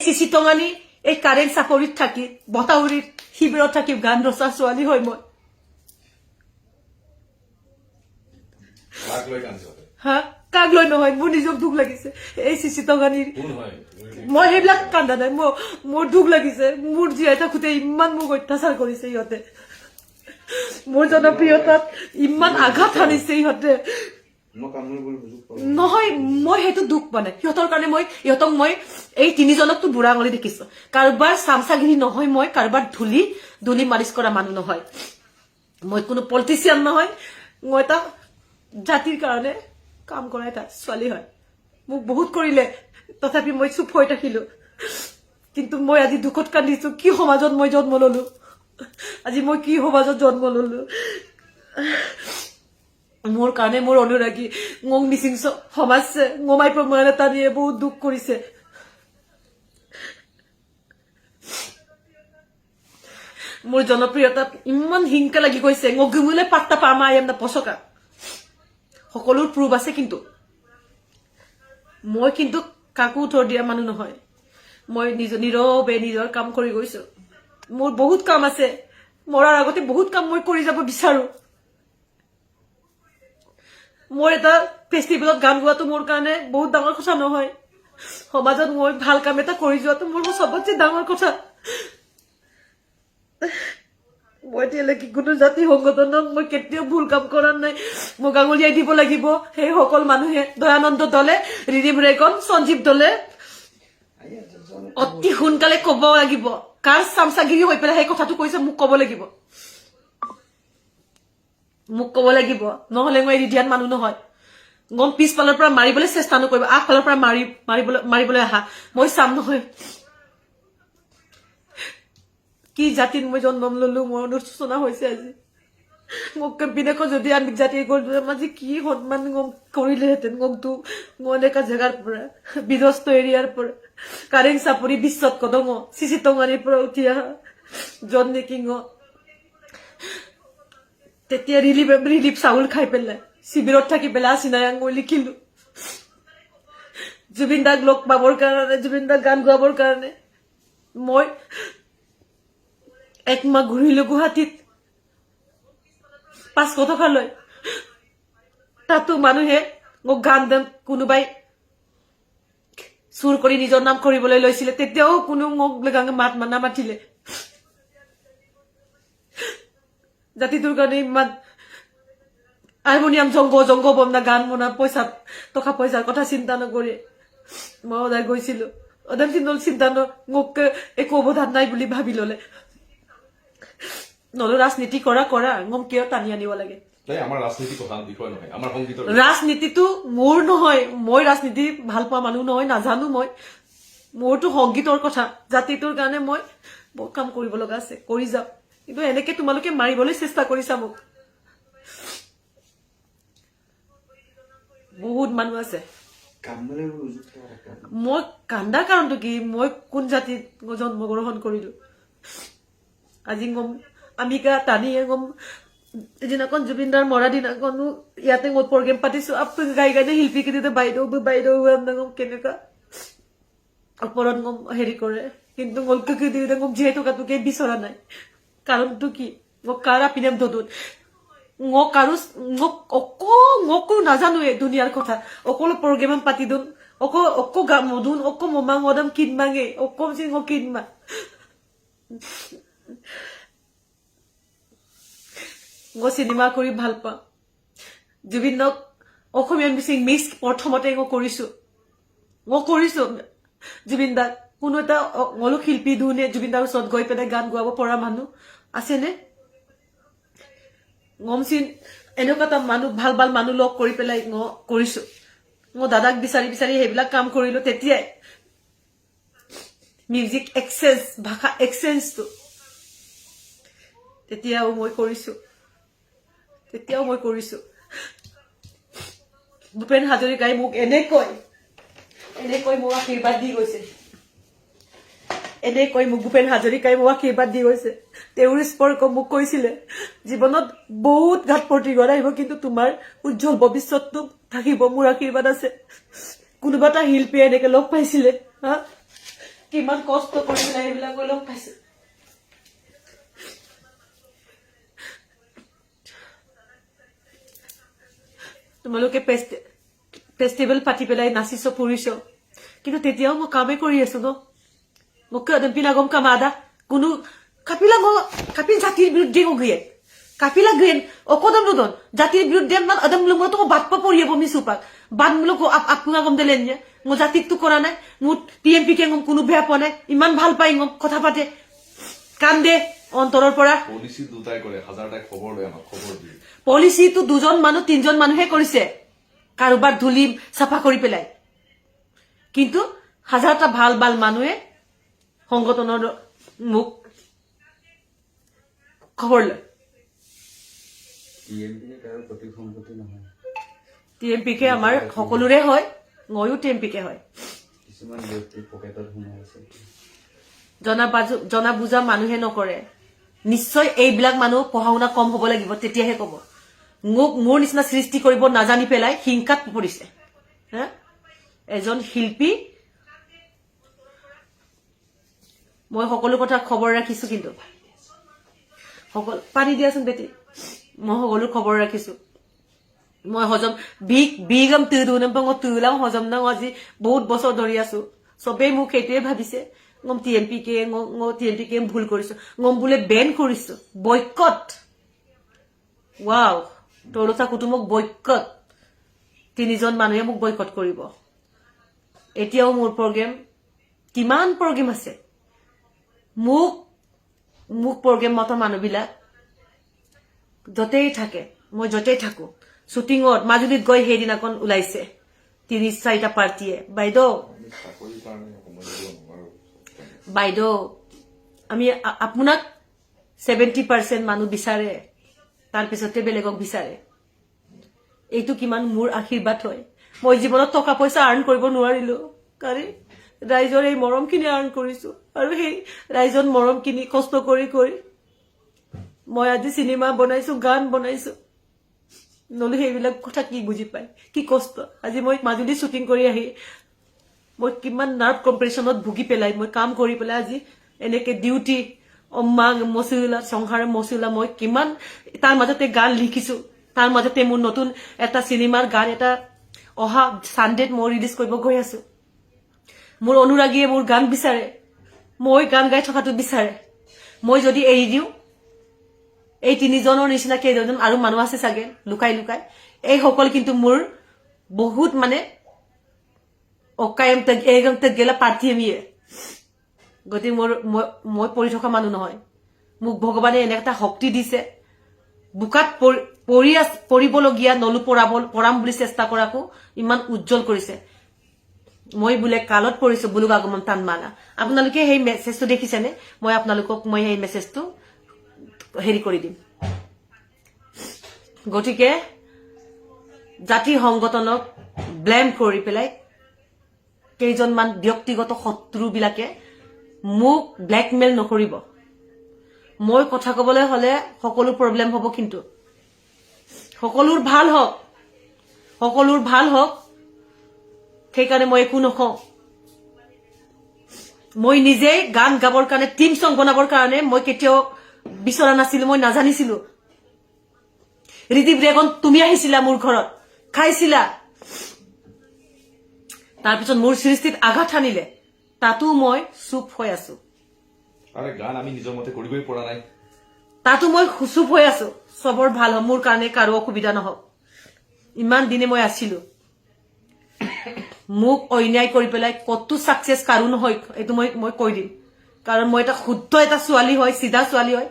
CC টঙানি এই current চাকৰিত থাকি বতাউৰিত শিবিৰত থাকি গান ৰচা ছোৱালী হয় মই হা কাক লৈ নহয় মোৰ নিজক দুখ লাগিছে এই চিচি টঙানিৰ মই সেইবিলাক কান্দা নাই মোৰ দুখ লাগিছে মোৰ জীয়াই থাকোঁতে ইমান মোক অত্যাচাৰ কৰিছে ইহঁতে মোৰ জনপ্ৰিয়তাত ইমান আঘাত সানিছে ইহঁতে নহয় মই সেইটো দুখ পোৱা নাই সিহঁতৰ কাৰণে ইহঁতক মই এই তিনিজনকতো বুঢ়া আঙুলি দেখিছো কাৰোবাৰ চামচাগিৰি নহয় মই কাৰোবাৰ ধূলি মালিচ কৰা মানুহ নহয় মই কোনো পলিটিচিয়ান নহয় মই এটা জাতিৰ কাৰণে কাম কৰা এটা ছোৱালী হয় মোক বহুত কৰিলে তথাপি মই চুপ হৈ থাকিলো কিন্তু মই আজি দুখত কান্দিছো কি সমাজত মই জন্ম ললো আজি মই কি সমাজত জন্ম ললো মোৰ কাৰণে মোৰ অনুৰাগী মোক মিচিং সমাজে ngomai প্ৰমাণ এটা দিয়ে বহুত দুখ কৰিছে মোৰ জনপ্ৰিয়তাত ইমান হিংসা লাগি গৈছে ngogumule patta pama ayam na posoka সকলোৰ প্ৰুফ আছে কিন্তু মই কিন্তু কাকো উত্তৰ দিয়া মানুহ নহয় মই নীৰৱে নিজৰ কাম কৰি গৈছো মোৰ বহুত কাম আছে মৰাৰ আগতে বহুত কাম মই কৰি যাব বিচাৰো মোৰ এটা ফেষ্টিভেলত গান গোৱাটো মোৰ কাৰণে বহুত ডাঙৰ কথা নহয় সমাজত মই ভাল কাম এটা কৰি যোৱাটো মোৰ সবতছে ডাঙৰ কথা মই তেলেকি কোনো জাতি সংগঠনক মই কেতিয়াও ভুল কাম কৰা নাই মোক আঙুলিয়াই দিব লাগিব সেই সকল মানুহে দয়ানন্দ দলে ৰিৰিম ৰেকন সঞ্জীৱ দলে অতি সোনকালে ক'ব লাগিব কাৰ চামচাগিৰি হৈ পেলাই সেই কথাটো কৈছে মোক ক'ব লাগিব নহলে মই ৰিডিয়ান মানুহ নহয় গম পিছফালৰ পৰা মাৰিবলৈ চেষ্টা নকৰিব আগফালৰ পৰা মাৰিবলৈ আহা মই চাম নহয় কি জাতিত মই জন্ম ললো মোৰ অনুশোচনা হৈছে আজি মোক বিনেক যদি আমি জাতি কৰিলো আজি কি সন্মান কৰিলেহেঁতেন গমটো এনেকা জেগাৰ পৰা বিধ্বস্ত এৰিয়াৰ পৰা কাৰেং চাপৰি বিশ্বত কদম চিচি টঙানিৰ পৰা উঠি অহা জন নেকিং তেতিয়া ৰিলিফ চাউল খাই পেলাই শিবিৰত থাকি পেলাই চিনায়াং মই লিখিলো জুবিন দাক লগ পাবৰ কাৰণে জুবিন দাক গান গোৱাবৰ কাৰণে মই একমাহ ঘূৰিলো গুৱাহাটীত 500 টকা লৈ তাতো মানুহে মোক গান দেন কোনোবাই চুৰ কৰি নিজৰ নাম কৰিবলৈ লৈছিলে তেতিয়াও কোনো মোক মাত নামাতিলে জাতিটোৰ কাৰণে ইমান হাৰমনিয়াম জংগ বমনা গান মনা টকা পইচাৰ কথা চিন্তা নকৰি মই ওলাই গৈছিলো অদাম চিন্তা মোক একো অৱদান নাই বুলি ভাবি ললে নলো ৰাজনীতি কৰা গম কিয় টানি আনিব লাগে ৰাজনীতিটো মোৰ নহয় মই ৰাজনীতি ভাল পোৱা মানুহ নহয় নাজানো মই মোৰতো সংগীতৰ কথা জাতিটোৰ কাৰণে মই বহুত কাম কৰিব লগা আছে কৰি যাম কিন্তু এনেকে তোমালোকে মাৰিবলৈ চেষ্টা কৰিছা মোক বহুত মানুহ আছে মই কান্দাৰ কাৰণটো কি মই কোন জাতিত জন্মগ্ৰহণ কৰিলো আজি গম আমিকা টানি গম দিনাখন জুবিনদাৰ মৰা দিনাখনো ইয়াতে মই প্ৰগ্ৰেম পাতিছো গাই শিল্পী কিন্তু বাইদেউ গম কেনেকা ওপৰত গম হেৰি কৰে কিন্তু গম জীয়াই থকাটোকে বিচৰা নাই কাৰণটো কি মোক কাৰ আপিনাম দদুত অকো নাজানোৱে দুনিয়াৰ কথা অকল প্ৰগ্ৰেম পাতি দিন অকো মধুন অকো মমাং মদম কিনমাঙে অকম চিং কিনমা চিনেমা কৰি ভাল পাওঁ জুবিনক অসমীয়া মিচিং মিক্স প্ৰথমতে কৰিছো জুবিন দাক কোনো এটা অলপ শিল্পী ধুনে জুবিন দাৰ ওচৰত গৈ পেলাই গান গোৱাব পৰা মানুহ আছেনে গমচিন এনেকুৱা এটা মানুহ ভাল মানুহ লগ কৰি পেলাই কৰিছো মই দাদাক বিচাৰি সেইবিলাক কাম কৰিলো তেতিয়াই মিউজিক এক্সচেঞ্জ ভাষা এক্সচেঞ্জটো তেতিয়াও মই কৰিছো ভূপেন হাজৰিকাই মোক এনেকৈ মোক আশীৰ্বাদ দি গৈছে ভূপেন হাজৰিকাই মোক আশীৰ্বাদ দি গৈছে তেওঁৰ স্পৰ্শ মোক কৈছিলে জীৱনত বহুত ঘাট প্ৰতিঘাত আহিব কিন্তু তোমাৰ উজ্জ্বল ভৱিষ্যতটো থাকিব মোৰ আশীৰ্বাদ আছে কোনোবা এটা শিল্পীয়ে এনেকে লগ পাইছিলে কিমান কষ্ট কৰি পেলাই এইবিলাক লগ পাইছো তোমালোকে ফেষ্টিভেল পাতি পেলাই নাচিছ ফুৰিছ কিন্তু তেতিয়াও মই কামেই কৰি আছো ন মোক pinagom kamada কোনো kapil জাতিৰ বিৰুদ্ধে গিয়ে কাপিলা গ্রেন অকদম রুদন জাতির বিরুদ্ধে মান আদম লুমো তো বাদ পা পড়িয়ে বমি সুপাক বাদ মুলো আপনা গম দিলেন যে মো জাতিক তো করা নাই মো টিএমপি কে গম কোনো বেয়া পোৱা নাই ইমান ভাল পাই গম কথা পাতে কান দে অন্তৰৰ পৰা পলিসি দুটাই কৰে হাজাৰটা খবৰ লয় আমাক খবৰ দিয়ে পলিসি তো দুজন মানুহ তিনজন মানুহে কৰিছে কাৰোবাৰ ধুলি সাফা কৰি পেলাই কিন্তু হাজাৰটা ভাল ভাল মানুহে সংগঠনৰ মুখ খবৰ লয় টিএমপি কে আমাৰ সকলোৰে হয় ময়ো টিএমপি কে হয় কিছুমান ব্যক্তি পকেটত সোমাই আছে জনা বুজা মানুহে নকৰে নিশ্চয় এইবিলাক মানুহ পঢ়া শুনা কম হ'ব লাগিব তেতিয়াহে ক'ব মোৰ নিচিনা সৃষ্টি কৰিব নাজানি পেলাই হিংসাত পৰিছে হা এজন শিল্পী মই সকলো কথা খবৰ ৰাখিছো কিন্তু সকল পানী দিয়াচোন বেটি মই সকলো খবৰ ৰাখিছো মই হজম বিগম তুদুনম পং তুলাম হজম না আজি বহুত বছৰ ধৰি আছো সবে মোক এতিয়াই ভাবিছে গম টিএমপি কে ভুল কৰিছো গম বুলে বেন কৰিছো বয়কট ওয়াও তোৰতা কুটুমক বয়কট তিনিজন মানুহে মোক বয়কট কৰিব এতিয়াও মোৰ প্ৰগ্ৰাম কিমান প্ৰগ্ৰাম আছে মোক প্ৰগ্ৰাম মত মানুহবিলাক যতেই থাকে মই যতেই থাকো শুটিংত মাজুলীত গৈ সেইদিনাখন ওলাইছে ৩-৪টা পাৰ্টিয়ে বাইদেউ আমি আপোনাক 70% মানুহ বিচাৰে তাৰ পিছতে বেলেগক বিচাৰে এইটো কিমান মোৰ আশীৰ্বাদ হয় মই জীৱনত টকা পইচা আৰ্ন কৰিব নোৱাৰিলো কাৰণ ৰাইজৰ এই মৰমখিনি আৰ্ন কৰিছো আৰু সেই ৰাইজৰ মৰমখিনি কষ্ট কৰি মই আজি সিনেমা বনাইছো গান বনাইছো নলে সেইবিলাক কথা কি বুজি পাই কি কষ্ট আজি মই মাজুলী শুটিং কৰি আহি মই কিমান নাৰ্ভ কম্প্ৰেছনত ভুগি পেলাই মই কাম কৰি পেলাই আজি এনেকে ডিউটি অম্মাং মছুলা সংসাৰ মছুলা মই কিমান তাৰ মাজতে গান লিখিছো তাৰ মাজতে মোৰ নতুন এটা সিনেমাৰ গান এটা অহা সানডেত মই ৰিলিজ কৰিব গৈ আছো মোৰ অনুৰাগীয়ে মোৰ গান বিচাৰে মই গান গাই থকাটো বিচাৰে মই যদি এৰি দিও এই তিনিজনৰ নিচিনা কেইজন আৰু মানুহ আছে চাগে লুকাই এই সকল কিন্তু মোৰ বহুত মানে অকায়ম তক এগম তক গেলা পাৰ্থী মিয়ে গতি মই পৰি থকা মানুহ নহয় মোক ভগৱানে এনেটা শক্তি দিছে বুকাত পৰিবলগীয়া নলু পৰাম বুলি চেষ্টা কৰাকো ইমান উজ্জ্বল কৰিছে মই বুলে কালত পৰিছো বুলুক আগমন টান মানা আপোনালোকে সেই মেছেজটো দেখিছেনে মই আপোনালোকক মই এই মেছেজটো হেৰি কৰি দিম গতিকে জাতি সংগঠনক ব্লেম কৰি পেলাই কেইজনমান ব্যক্তিগত শত্ৰু বিলাকে মোক ব্লেকমেইল নকৰিব মই কথা কবলৈ হলে সকলো প্ৰবলেম হ'ব কিন্তু সকলোৰ ভাল হওক সেইকাৰণে মই একো নকওঁ মই নিজে গান গাবৰ কাৰণে টিম সং বনাবৰ কাৰণে মই কেতিয়াও বিচৰা নাছিলো মই নাজানিছিলো ৰিদিপ ৰেগন তুমি আহিছিলা মোৰ ঘৰত খাইছিলা তাৰ পিছত মোৰ সৃষ্টিত আঘাত আনিলে তাতো মই চুপ হৈ আছো আৰে গান আমি নিজৰ মতে কৰিবই পৰা নাই তাতো মই চুপ হৈ আছো সবৰ ভাল হ'ব মোৰ কাৰণে কাৰো অসুবিধা নহওক ইমান দিনে মই আছিলো মোক অন্যায় কৰি পেলাই কত সাকসেস কাৰো নহয় এটো মই কৈ দিম কাৰণ মই এটা শুদ্ধ এটা ছোৱালী হয় সিধা ছোৱালী হয়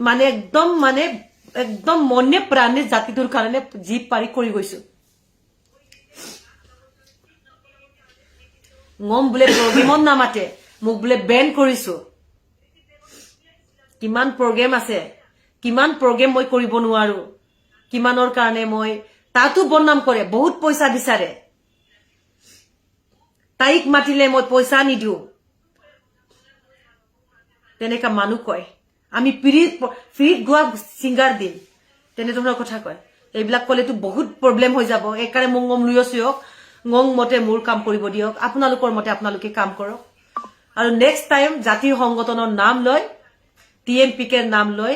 মানে একদম মনে প্ৰাণে জাতিটোৰ কাৰণে জীৱ পাৰি কৰি গৈছো ngom bule program নামাতে মোক বলে বেন কৰিছো কিমান প্ৰগ্ৰাম আছে কিমান প্ৰগ্ৰাম মই কৰিব নোৱাৰো কিমানৰ কাৰণে মই তাতো বদনাম কৰে বহুত পইচা বিচাৰে তাইক মাতিলে মই পইচা নিদিও তেনেকা মানুহ কয় আমি ফ্ৰীত গোৱা সিঙ্গাৰ দিম তেনে ধৰণৰ কথা কয় এইবিলাক কলেতো বহুত প্ৰবলেম হৈ যাব একাৰে মংগম লুয়ছিওক ngong মতে মোৰ কাম কৰিব দিয়ক আপোনালোকৰ মতে আপোনালোকে কাম কৰক আৰু নেক্সট টাইম জাতীয় সংগঠনৰ নাম লৈ টিএমপিকে নাম লৈ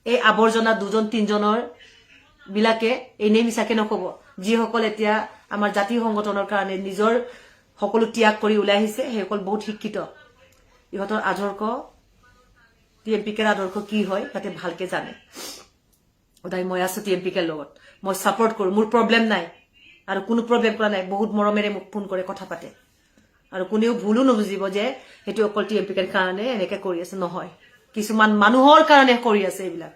এই আবৰ্জনা দুজন তিনজনৰ বিলাকে এনে মিছাকে নকব যিসকল এতিয়া আমাৰ জাতীয় সংগঠনৰ কাৰণে নিজৰ সকলো ত্যাগ কৰি ওলাই আহিছে সেইসকল বহুত শিক্ষিত ইহঁতৰ আদৰ্শ টিএমপিকেৰ আদৰ্শ কি হয় তাতে ভালকে জানে সদায় মই আছো টিএমপিকেৰ লগত মই সাপোৰ্ট কৰো মোৰ প্ৰবলেম নাই আৰু কোনো প্ৰবলেম কৰা নাই বহুত মৰমেৰে মোক ফোন কৰে কথা পাতে আৰু কোনেও ভুলো নুবুজিব যে এটো অকল টিএমপিকেৰ কাৰণে এনেকে কৰি আছে নহয় কিছুমান মানুহৰ কাৰণে কৰি আছে এইবিলাক